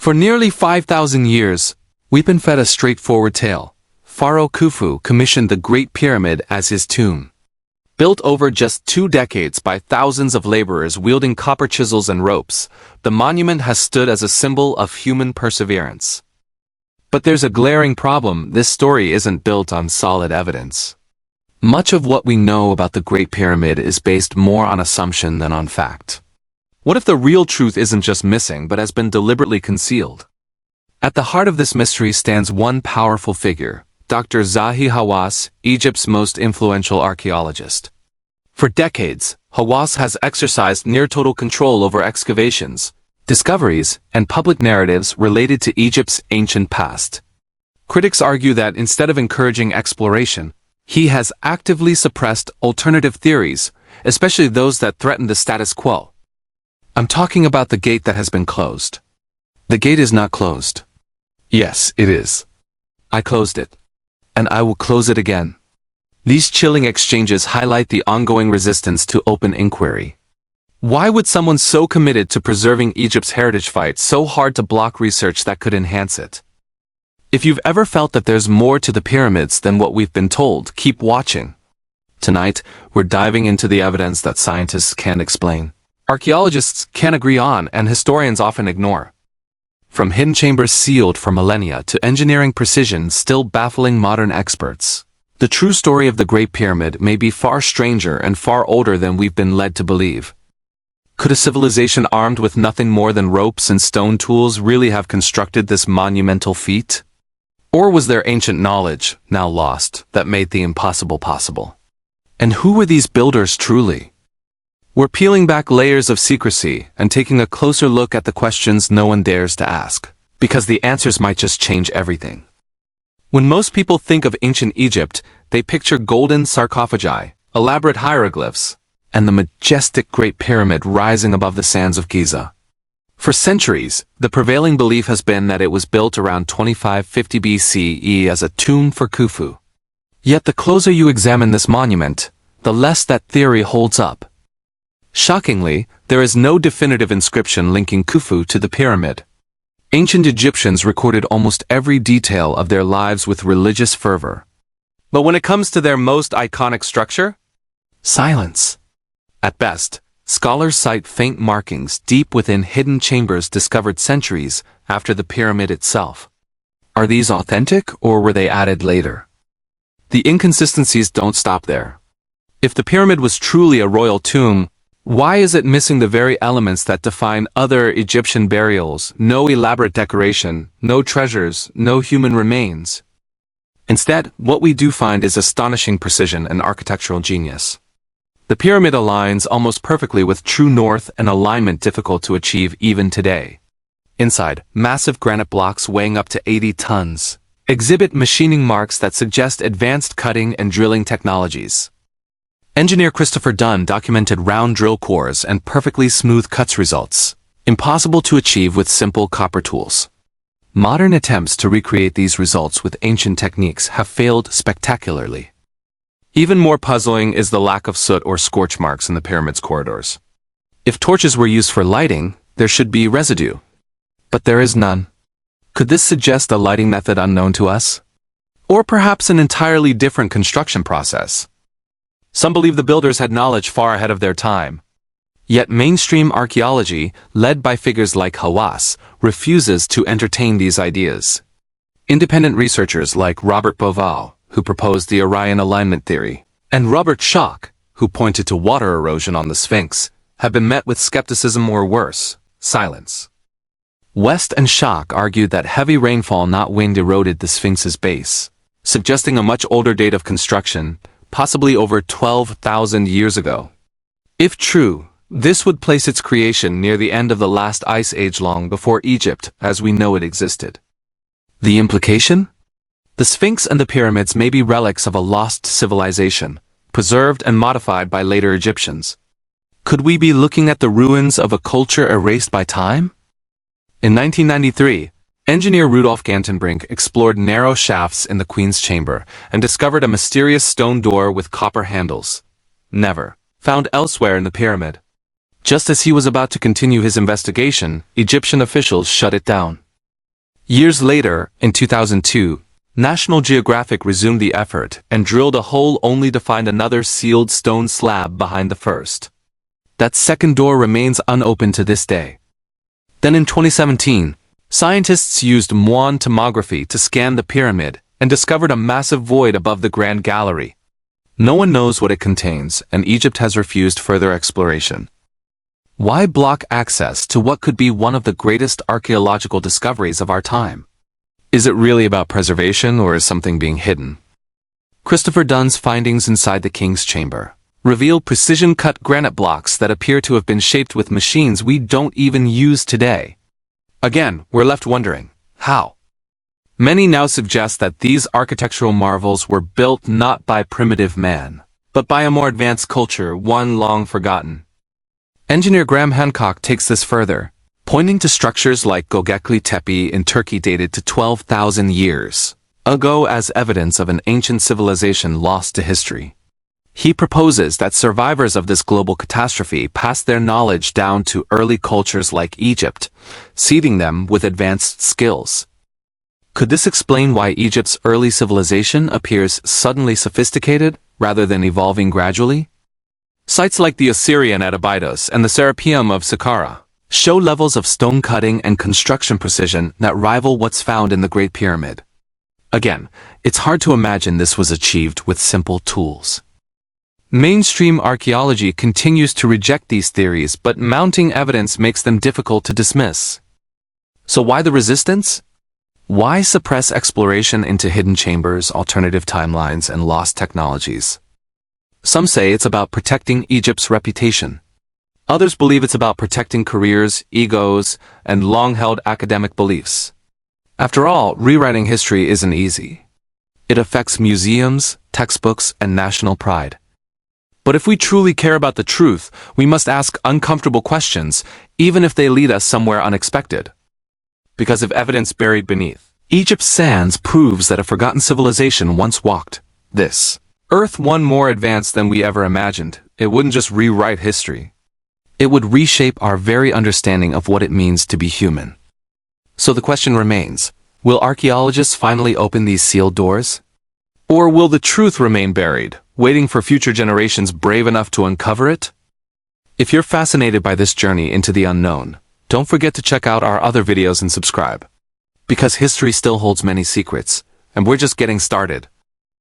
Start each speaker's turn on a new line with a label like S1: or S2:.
S1: For nearly 5,000 years, we've been fed a straightforward tale. Pharaoh Khufu commissioned the Great Pyramid as his tomb. Built over just 2 decades by thousands of laborers wielding copper chisels and ropes, the monument has stood as a symbol of human perseverance. But there's a glaring problem: this story isn't built on solid evidence. Much of what we know about the Great Pyramid is based more on assumption than on fact. What if the real truth isn't just missing but has been deliberately concealed? At the heart of this mystery stands one powerful figure, Dr. Zahi Hawass, Egypt's most influential archaeologist. For decades, Hawass has exercised near-total control over excavations, discoveries, and public narratives related to Egypt's ancient past. Critics argue that instead of encouraging exploration, he has actively suppressed alternative theories, especially those that threaten the status quo. I'm talking about the gate that has been closed. The gate is not closed. Yes, it is. I closed it. And I will close it again. These chilling exchanges highlight the ongoing resistance to open inquiry. Why would someone so committed to preserving Egypt's heritage fight so hard to block research that could enhance it? If you've ever felt that there's more to the pyramids than what we've been told, keep watching. Tonight, we're diving into the evidence that scientists can't explain, archaeologists can't agree on, and historians often ignore. From hidden chambers sealed for millennia to engineering precision still baffling modern experts, the true story of the Great Pyramid may be far stranger and far older than we've been led to believe. Could a civilization armed with nothing more than ropes and stone tools really have constructed this monumental feat? Or was there ancient knowledge, now lost, that made the impossible possible? And who were these builders truly? We're peeling back layers of secrecy and taking a closer look at the questions no one dares to ask, because the answers might just change everything. When most people think of ancient Egypt, they picture golden sarcophagi, elaborate hieroglyphs, and the majestic Great Pyramid rising above the sands of Giza. For centuries, the prevailing belief has been that it was built around 2550 BCE as a tomb for Khufu. Yet the closer you examine this monument, the less that theory holds up. Shockingly, there is no definitive inscription linking Khufu to the pyramid. Ancient Egyptians recorded almost every detail of their lives with religious fervor. But when it comes to their most iconic structure? Silence. At best, scholars cite faint markings deep within hidden chambers discovered centuries after the pyramid itself. Are these authentic, or were they added later? The inconsistencies don't stop there. If the pyramid was truly a royal tomb, why is it missing the very elements that define other Egyptian burials? No elaborate decoration, no treasures, no human remains. Instead, what we do find is astonishing precision and architectural genius. The pyramid aligns almost perfectly with true north, an alignment difficult to achieve even today. Inside, massive granite blocks weighing up to 80 tons exhibit machining marks that suggest advanced cutting and drilling technologies. Engineer Christopher Dunn documented round drill cores and perfectly smooth cuts results, impossible to achieve with simple copper tools. Modern attempts to recreate these results with ancient techniques have failed spectacularly. Even more puzzling is the lack of soot or scorch marks in the pyramid's corridors. If torches were used for lighting, there should be residue. But there is none. Could this suggest a lighting method unknown to us? Or perhaps an entirely different construction process? Some believe the builders had knowledge far ahead of their time. Yet mainstream archaeology, led by figures like Hawass, refuses to entertain these ideas. Independent researchers like Robert Bauval, who proposed the Orion alignment theory, and Robert Schoch, who pointed to water erosion on the Sphinx, have been met with skepticism or worse, silence. West and Schoch argued that heavy rainfall, not wind, eroded the Sphinx's base, suggesting a much older date of construction, possibly over 12,000 years ago. If true, this would place its creation near the end of the last ice age, long before Egypt as we know it existed. The implication? The Sphinx and the pyramids may be relics of a lost civilization, preserved and modified by later Egyptians. Could we be looking at the ruins of a culture erased by time? In 1993, engineer Rudolf Gantenbrink explored narrow shafts in the Queen's Chamber and discovered a mysterious stone door with copper handles, never found elsewhere in the pyramid. Just as he was about to continue his investigation, Egyptian officials shut it down. Years later, in 2002, National Geographic resumed the effort and drilled a hole only to find another sealed stone slab behind the first. That second door remains unopened to this day. Then in 2017, scientists used muon tomography to scan the pyramid and discovered a massive void above the Grand Gallery. No one knows what it contains, and Egypt has refused further exploration. Why block access to what could be one of the greatest archaeological discoveries of our time? Is it really about preservation, or is something being hidden? Christopher Dunn's findings inside the King's Chamber reveal precision-cut granite blocks that appear to have been shaped with machines we don't even use today. Again, we're left wondering, how? Many now suggest that these architectural marvels were built not by primitive man, but by a more advanced culture, one long forgotten. Engineer Graham Hancock takes this further, pointing to structures like Göbekli Tepe in Turkey dated to 12,000 years ago as evidence of an ancient civilization lost to history. He proposes that survivors of this global catastrophe passed their knowledge down to early cultures like Egypt, seeding them with advanced skills. Could this explain why Egypt's early civilization appears suddenly sophisticated rather than evolving gradually? Sites like the Assyrian at Abydos and the Serapeum of Saqqara show levels of stone cutting and construction precision that rival what's found in the Great Pyramid. Again, it's hard to imagine this was achieved with simple tools. Mainstream archaeology continues to reject these theories, but mounting evidence makes them difficult to dismiss. So why the resistance? Why suppress exploration into hidden chambers, alternative timelines, and lost technologies? Some say it's about protecting Egypt's reputation. Others believe it's about protecting careers, egos, and long-held academic beliefs. After all, rewriting history isn't easy. It affects museums, textbooks, and national pride. But if we truly care about the truth, we must ask uncomfortable questions, even if they lead us somewhere unexpected. Because if evidence buried beneath Egypt's sands proves that a forgotten civilization once walked this Earth one more advanced than we ever imagined, it wouldn't just rewrite history. It would reshape our very understanding of what it means to be human. So the question remains, will archaeologists finally open these sealed doors? Or will the truth remain buried, waiting for future generations brave enough to uncover it? If you're fascinated by this journey into the unknown, don't forget to check out our other videos and subscribe. Because history still holds many secrets, and we're just getting started.